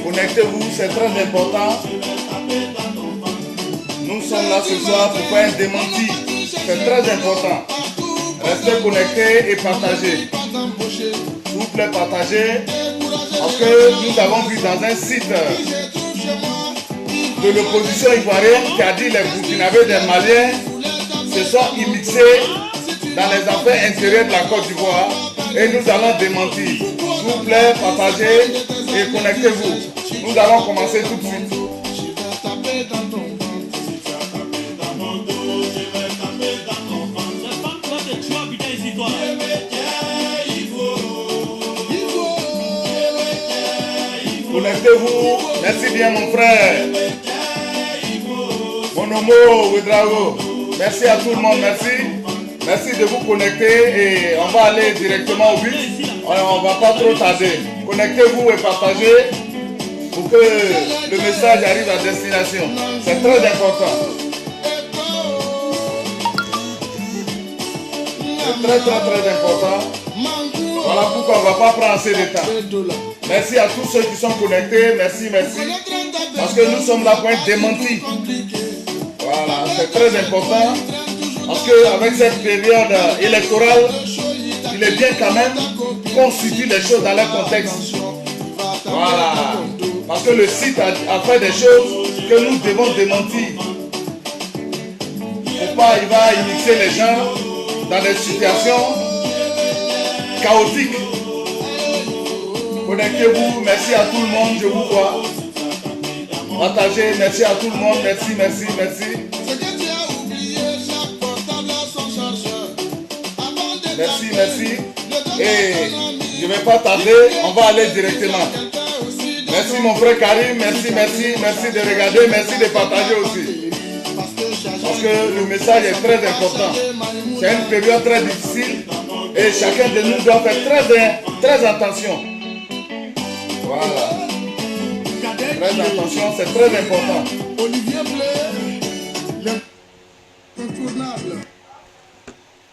Connectez-vous, c'est très important. Nous sommes là ce soir pour faire un démenti. C'est très important. Restez connectés et partagez. S'il vous plaît, partagez. Parce que nous avons vu dans un site de l'opposition ivoirienne qui a dit les Burkinabés des Maliens se sont immixés dans les affaires intérieures de la Côte d'Ivoire. Et nous allons démentir. S'il vous plaît, partagez et connectez-vous. Nous allons commencer tout de suite. Connectez-vous. Merci bien mon frère. Mon homo, Ouedraogo. Merci à tout le monde, merci. Merci de vous connecter et on va aller directement au but. On ne va pas trop tarder. Connectez-vous et partagez pour que le message arrive à destination. C'est très important. C'est très important. Voilà pourquoi on ne va pas prendre assez de temps. Merci à tous ceux qui sont connectés. Merci. Parce que nous sommes là pour être démentis. Voilà, c'est très important. Parce qu'avec cette période électorale, il est bien quand même qu'on situe les choses dans leur contexte. Voilà. Parce que le site a fait des choses que nous devons démentir. Faut pas, il va immixer les gens dans des situations chaotiques. Connectez-vous, merci à tout le monde, je vous vois. Partagez, merci à tout le monde, merci. Merci. Et je ne vais pas tarder, on va aller directement. Merci mon frère Karim, merci de regarder, merci de partager aussi. Parce que le message est très important. C'est une période très difficile et chacun de nous doit faire très attention. Voilà. Très attention, c'est très important. Olivier Blé, l'incontournable.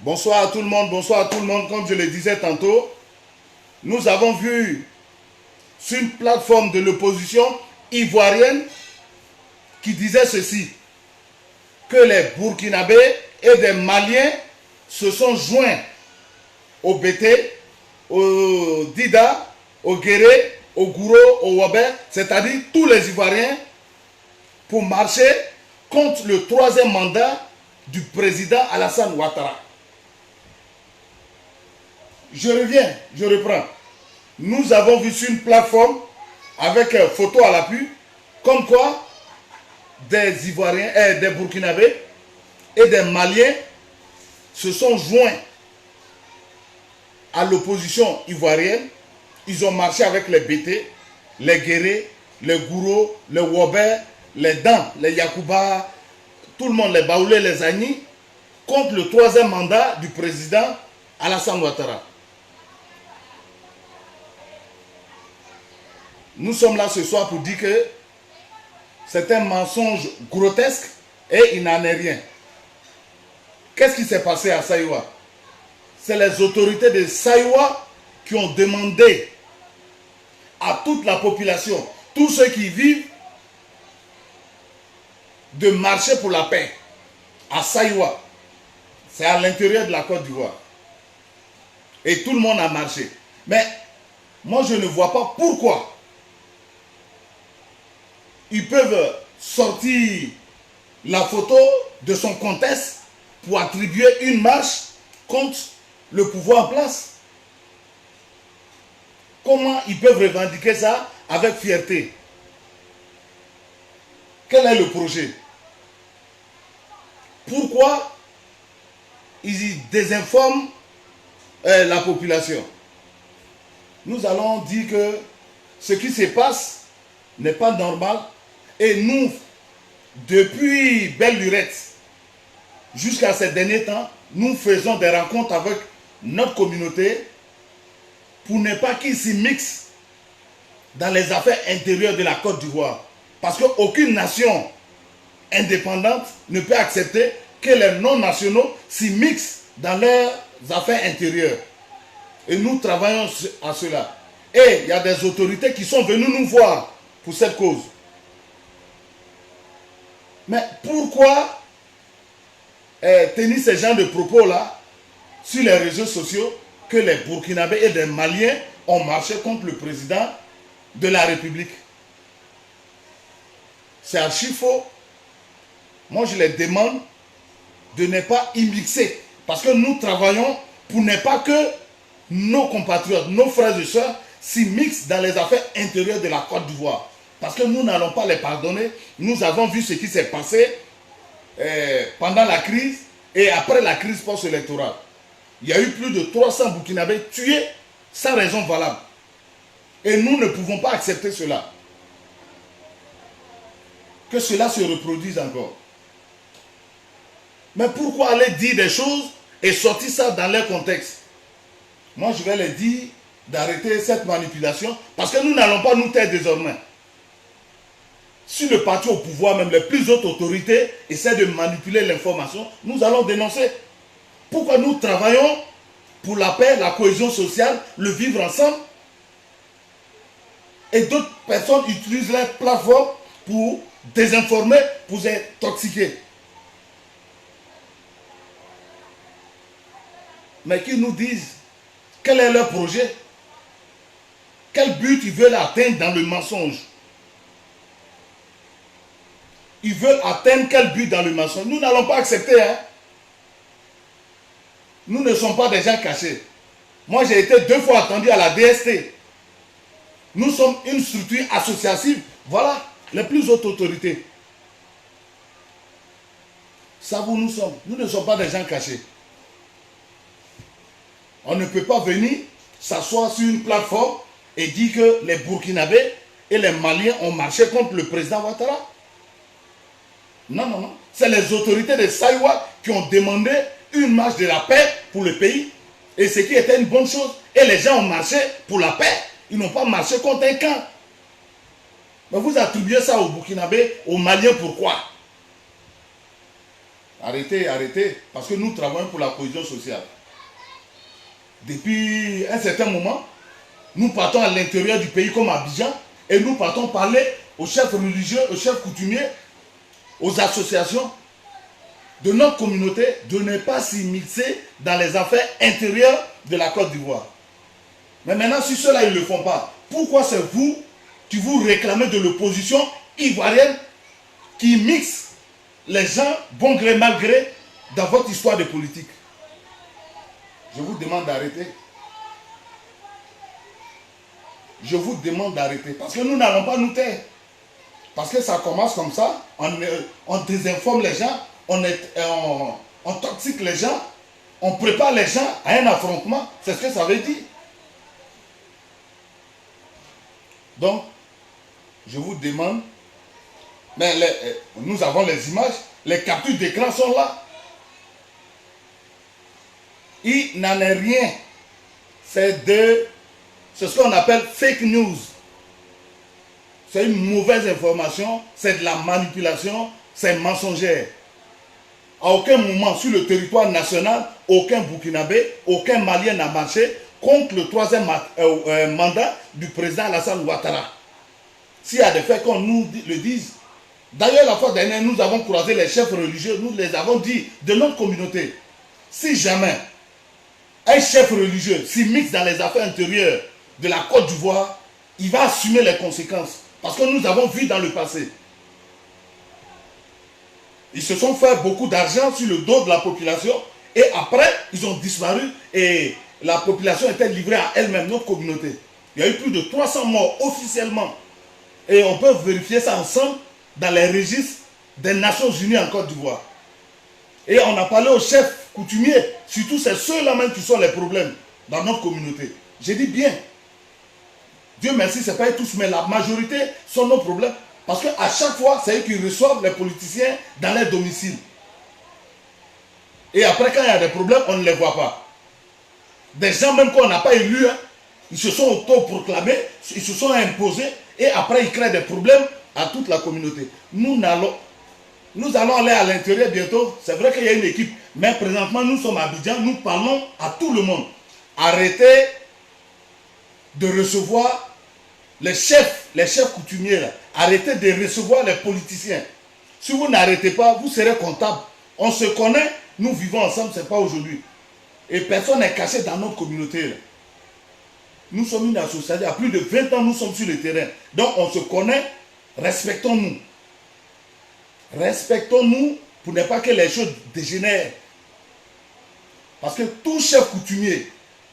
Bonsoir à tout le monde, comme je le disais tantôt. Nous avons vu sur une plateforme de l'opposition ivoirienne qui disait ceci, que les Burkinabés et des Maliens se sont joints au BT, au Dida, au Guéré, au Gouro, au Wabé, c'est-à-dire tous les Ivoiriens, pour marcher contre le troisième mandat du président Alassane Ouattara. Je reprends. Nous avons vu sur une plateforme avec photo à l'appui, comme quoi des Ivoiriens, des Burkinabés et des Maliens se sont joints à l'opposition ivoirienne. Ils ont marché avec les BT, les Guéré, les Gouro, les Wobé, les Dan, les Yakuba, tout le monde, les Baoulé, les Agni, contre le troisième mandat du président Alassane Ouattara. Nous sommes là ce soir pour dire que c'est un mensonge grotesque et il n'en est rien. Qu'est-ce qui s'est passé à Saïwa? C'est les autorités de Saïwa qui ont demandé à toute la population, tous ceux qui vivent, de marcher pour la paix à Saïwa. C'est à l'intérieur de la Côte d'Ivoire. Et tout le monde a marché. Mais moi, je ne vois pas pourquoi ils peuvent sortir la photo de son comtesse pour attribuer une marche contre le pouvoir en place. Comment ils peuvent revendiquer ça avec fierté? Quel est le projet? Pourquoi ils désinforment la population? Nous allons dire que ce qui se passe n'est pas normal. Et nous, depuis Belle Lurette, jusqu'à ces derniers temps, nous faisons des rencontres avec notre communauté pour ne pas qu'ils s'y mixent dans les affaires intérieures de la Côte d'Ivoire. Parce qu'aucune nation indépendante ne peut accepter que les non-nationaux s'y mixent dans leurs affaires intérieures. Et nous travaillons à cela. Et il y a des autorités qui sont venues nous voir pour cette cause. Mais pourquoi tenir ce genre de propos-là sur les réseaux sociaux que les Burkinabés et les Maliens ont marché contre le président de la République? C'est archi faux. Moi, je les demande de ne pas y mixer. Parce que nous travaillons pour ne pas que nos compatriotes, nos frères et sœurs s'y mixent dans les affaires intérieures de la Côte d'Ivoire. Parce que nous n'allons pas les pardonner. Nous avons vu ce qui s'est passé pendant la crise et après la crise post-électorale. Il y a eu plus de 300 Burkinabés tués sans raison valable. Et nous ne pouvons pas accepter cela. Que cela se reproduise encore. Mais pourquoi aller dire des choses et sortir ça dans leur contexte? Moi, je vais leur dire d'arrêter cette manipulation parce que nous n'allons pas nous taire désormais. Si le parti au pouvoir, même les plus hautes autorités, essaient de manipuler l'information, nous allons dénoncer. Pourquoi nous travaillons pour la paix, la cohésion sociale, le vivre ensemble, et d'autres personnes utilisent leurs plateformes pour désinformer, pour intoxiquer. Mais qu'ils nous disent quel est leur projet, quel but ils veulent atteindre dans le mensonge. Ils veulent atteindre quel but dans le mensonge. Nous n'allons pas accepter. Hein? Nous ne sommes pas des gens cachés. Moi, j'ai été 2 fois attendu à la DST. Nous sommes une structure associative. Voilà, les plus hautes autorités. Ça, nous sommes. Nous ne sommes pas des gens cachés. On ne peut pas venir s'asseoir sur une plateforme et dire que les Burkinabés et les Maliens ont marché contre le président Ouattara. Non, non, non. C'est les autorités de Saïwa qui ont demandé une marche de la paix pour le pays. Et ce qui était une bonne chose. Et les gens ont marché pour la paix. Ils n'ont pas marché contre un camp. Mais vous attribuez ça aux Burkinabés, aux Maliens, pourquoi? Arrêtez, arrêtez. Parce que nous travaillons pour la cohésion sociale. Depuis un certain moment, nous partons à l'intérieur du pays comme à Abidjan et nous partons parler aux chefs religieux, aux chefs coutumiers, aux associations de notre communauté de ne pas s'y mixer dans les affaires intérieures de la Côte d'Ivoire. Mais maintenant, si ceux-là, ils ne le font pas, pourquoi c'est vous qui vous réclamez de l'opposition ivoirienne qui mixe les gens, bon gré, mal gré, dans votre histoire de politique? Je vous demande d'arrêter. Je vous demande d'arrêter. Parce que nous n'allons pas nous taire. Parce que ça commence comme ça. On désinforme les gens. On toxique les gens. On prépare les gens à un affrontement. C'est ce que ça veut dire. Donc, je vous demande. Mais nous avons les images. Les captures d'écran sont là. Il n'en est rien. C'est ce qu'on appelle fake news. C'est une mauvaise information, c'est de la manipulation, c'est mensongère. À aucun moment sur le territoire national, aucun Burkinabé, aucun Malien n'a marché contre le 3e mandat du président Alassane Ouattara. S'il y a des faits qu'on nous le dise. D'ailleurs, la fois dernière, nous avons croisé les chefs religieux, nous les avons dit de notre communauté. Si jamais un chef religieux s'immisce dans les affaires intérieures de la Côte d'Ivoire, il va assumer les conséquences. Parce que nous avons vu dans le passé. Ils se sont fait beaucoup d'argent sur le dos de la population et après, ils ont disparu et la population était livrée à elle-même, notre communauté. Il y a eu plus de 300 morts officiellement. Et on peut vérifier ça ensemble dans les registres des Nations Unies en Côte d'Ivoire. Et on a parlé aux chefs coutumiers, surtout c'est ceux-là même qui sont les problèmes dans notre communauté. J'ai dit bien. Dieu merci, ce n'est pas tous, mais la majorité sont nos problèmes. Parce qu'à chaque fois, c'est eux qui reçoivent les politiciens dans leur domicile. Et après, quand il y a des problèmes, on ne les voit pas. Des gens même qu'on n'a pas élus, hein, ils se sont autoproclamés, ils se sont imposés, et après ils créent des problèmes à toute la communauté. Nous allons aller à l'intérieur bientôt. C'est vrai qu'il y a une équipe, mais présentement, nous sommes à Abidjan, nous parlons à tout le monde. Arrêtez de recevoir les chefs coutumiers, là, arrêtez de recevoir les politiciens. Si vous n'arrêtez pas, vous serez comptable. On se connaît, nous vivons ensemble, ce n'est pas aujourd'hui. Et personne n'est caché dans notre communauté. Là. Nous sommes une association, il y a plus de 20 ans, nous sommes sur le terrain. Donc on se connaît, respectons-nous. Respectons-nous pour ne pas que les choses dégénèrent. Parce que tout chef coutumier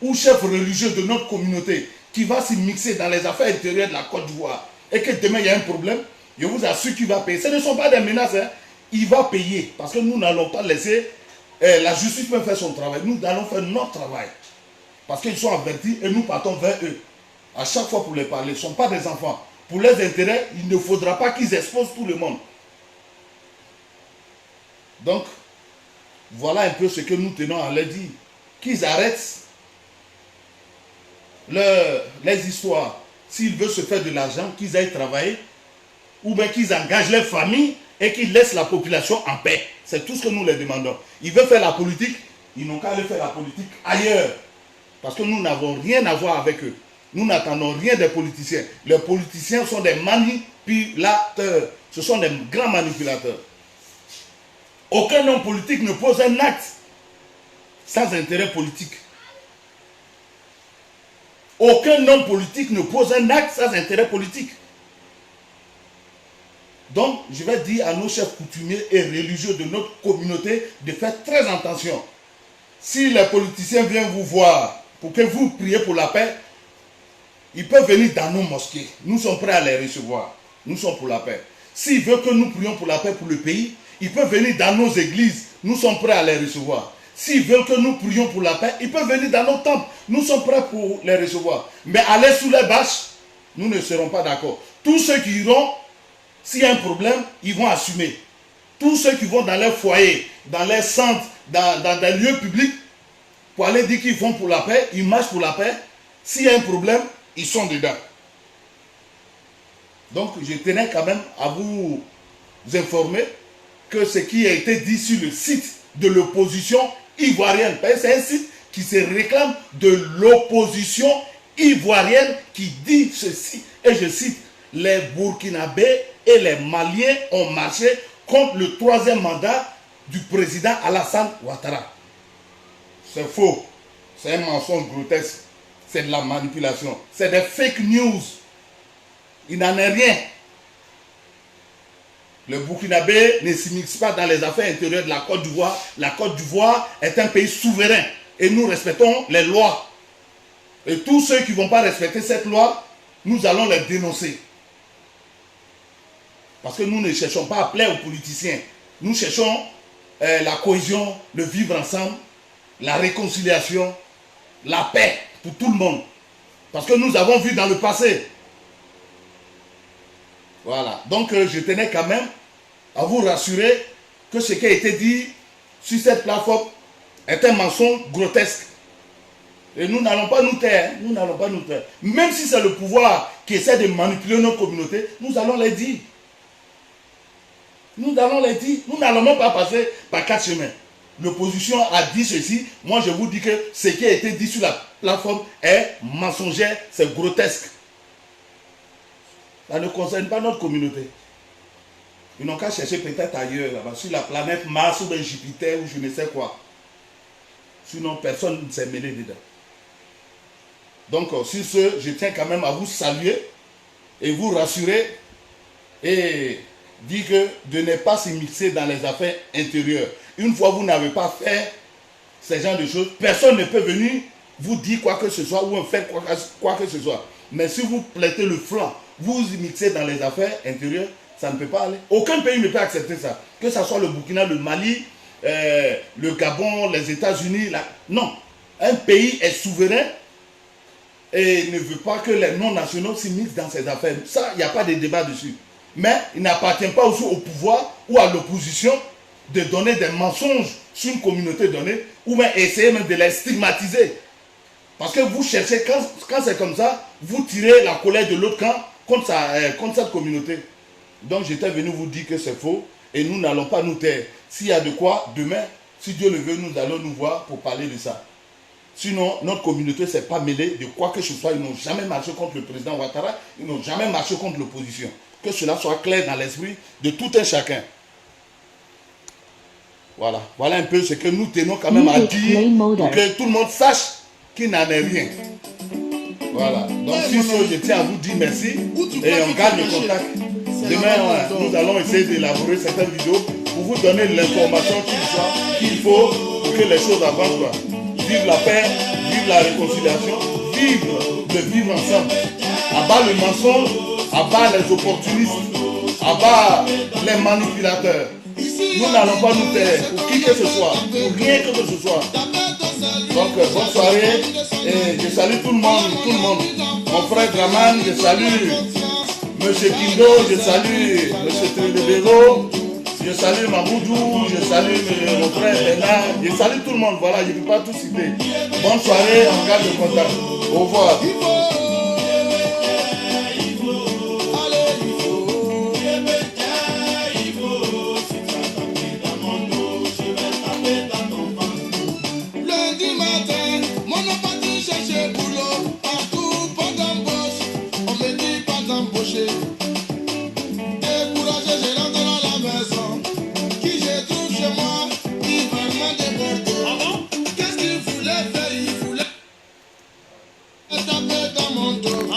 ou chef religieux de notre communauté qui va s'y mixer dans les affaires intérieures de la Côte d'Ivoire et que demain il y a un problème, je vous assure qu'il va payer. Ce ne sont pas des menaces, hein. Il va payer. Parce que nous n'allons pas laisser la justice peut faire son travail. Nous allons faire notre travail. Parce qu'ils sont avertis et nous partons vers eux. À chaque fois pour les parler. Ils ne sont pas des enfants. Pour leurs intérêts, il ne faudra pas qu'ils exposent tout le monde. Donc, voilà un peu ce que nous tenons à leur dire. Qu'ils arrêtent les histoires. S'ils veulent se faire de l'argent, qu'ils aillent travailler. Ou bien qu'ils engagent leurs familles et qu'ils laissent la population en paix. C'est tout ce que nous leur demandons. Ils veulent faire la politique, ils n'ont qu'à aller faire la politique ailleurs. Parce que nous n'avons rien à voir avec eux. Nous n'attendons rien des politiciens. Les politiciens sont des manipulateurs. Ce sont des grands manipulateurs. Aucun homme politique ne pose un acte sans intérêt politique. Aucun homme politique ne pose un acte sans intérêt politique. Donc, je vais dire à nos chefs coutumiers et religieux de notre communauté de faire très attention. Si les politiciens viennent vous voir pour que vous priez pour la paix, ils peuvent venir dans nos mosquées. Nous sommes prêts à les recevoir. Nous sommes pour la paix. S'ils veulent que nous prions pour la paix pour le pays, ils peuvent venir dans nos églises. Nous sommes prêts à les recevoir. S'ils veulent que nous prions pour la paix, ils peuvent venir dans nos temples. Nous sommes prêts pour les recevoir. Mais aller sous les bâches, nous ne serons pas d'accord. Tous ceux qui iront, s'il y a un problème, ils vont assumer. Tous ceux qui vont dans leurs foyers, dans leurs centres, dans des lieux publics, pour aller dire qu'ils vont pour la paix, ils marchent pour la paix, s'il y a un problème, ils sont dedans. Donc, je tenais quand même à vous informer que ce qui a été dit sur le site de l'opposition ivoirienne, c'est un site qui se réclame de l'opposition ivoirienne qui dit ceci, et je cite, les Burkinabés et les Maliens ont marché contre le 3e mandat du président Alassane Ouattara. C'est faux, c'est un mensonge grotesque, c'est de la manipulation, c'est des fake news. Il n'en est rien. Le Burkinabé ne s'immisce pas dans les affaires intérieures de la Côte d'Ivoire. La Côte d'Ivoire est un pays souverain et nous respectons les lois. Et tous ceux qui ne vont pas respecter cette loi, nous allons les dénoncer. Parce que nous ne cherchons pas à plaire aux politiciens. Nous cherchons la cohésion, le vivre ensemble, la réconciliation, la paix pour tout le monde. Parce que nous avons vu dans le passé. Voilà. Donc je tenais quand même à vous rassurer que ce qui a été dit sur cette plateforme est un mensonge grotesque. Et nous n'allons pas nous taire. Nous n'allons pas nous taire. Même si c'est le pouvoir qui essaie de manipuler notre communauté, nous allons les dire. Nous allons les dire. Nous n'allons même pas passer par 4 chemins. L'opposition a dit ceci. Moi, je vous dis que ce qui a été dit sur la plateforme est mensonger, c'est grotesque. Ça ne concerne pas notre communauté. Ils n'ont qu'à chercher peut-être ailleurs, là-bas, sur la planète Mars ou Jupiter ou je ne sais quoi. Sinon, personne ne s'est mêlé dedans. Donc, sur ce, je tiens quand même à vous saluer et vous rassurer et dire que de ne pas s'immiscer dans les affaires intérieures. Une fois que vous n'avez pas fait ce genre de choses, personne ne peut venir vous dire quoi que ce soit ou faire quoi que ce soit. Mais si vous prêtez le flanc, vous vous mixez dans les affaires intérieures, ça ne peut pas aller. Aucun pays ne peut accepter ça. Que ce soit le Burkina, le Mali, le Gabon, les États-Unis. Non. Un pays est souverain et ne veut pas que les non-nationaux s'immiscent dans ses affaires. Ça, il n'y a pas de débat dessus. Mais il n'appartient pas aussi au pouvoir ou à l'opposition de donner des mensonges sur une communauté donnée ou même essayer même de les stigmatiser. Parce que vous cherchez, quand c'est comme ça, vous tirez la colère de l'autre camp contre cette communauté. Donc j'étais venu vous dire que c'est faux et nous n'allons pas nous taire. S'il y a de quoi, demain, si Dieu le veut, nous allons nous voir pour parler de ça. Sinon, notre communauté ne s'est pas mêlée de quoi que ce soit. Ils n'ont jamais marché contre le président Ouattara. Ils n'ont jamais marché contre l'opposition. Que cela soit clair dans l'esprit de tout un chacun. Voilà. Voilà un peu ce que nous tenons quand même à dire pour que tout le monde sache qu'il n'en est rien. Voilà. Donc, sur ce, je tiens à vous dire merci et on garde le contact. Demain, nous allons essayer d'élaborer certaines vidéos pour vous donner l'information qu'il faut pour que les choses avancent. Quoi. Vive la paix, vive la réconciliation, vive le vivre ensemble. Abat le mensonge, abat les opportunistes, abat les manipulateurs. Nous n'allons pas nous taire pour qui que ce soit, pour rien que ce soit. Donc, bonne soirée et je salue tout le monde. Mon frère Draman, je salue M. Kindo, je salue M. Trédébéro, je salue Maboudou, je salue mon frère Bernard, je salue tout le monde. Voilà, je ne peux pas tout citer. Bonne soirée, on garde le contact. Au revoir.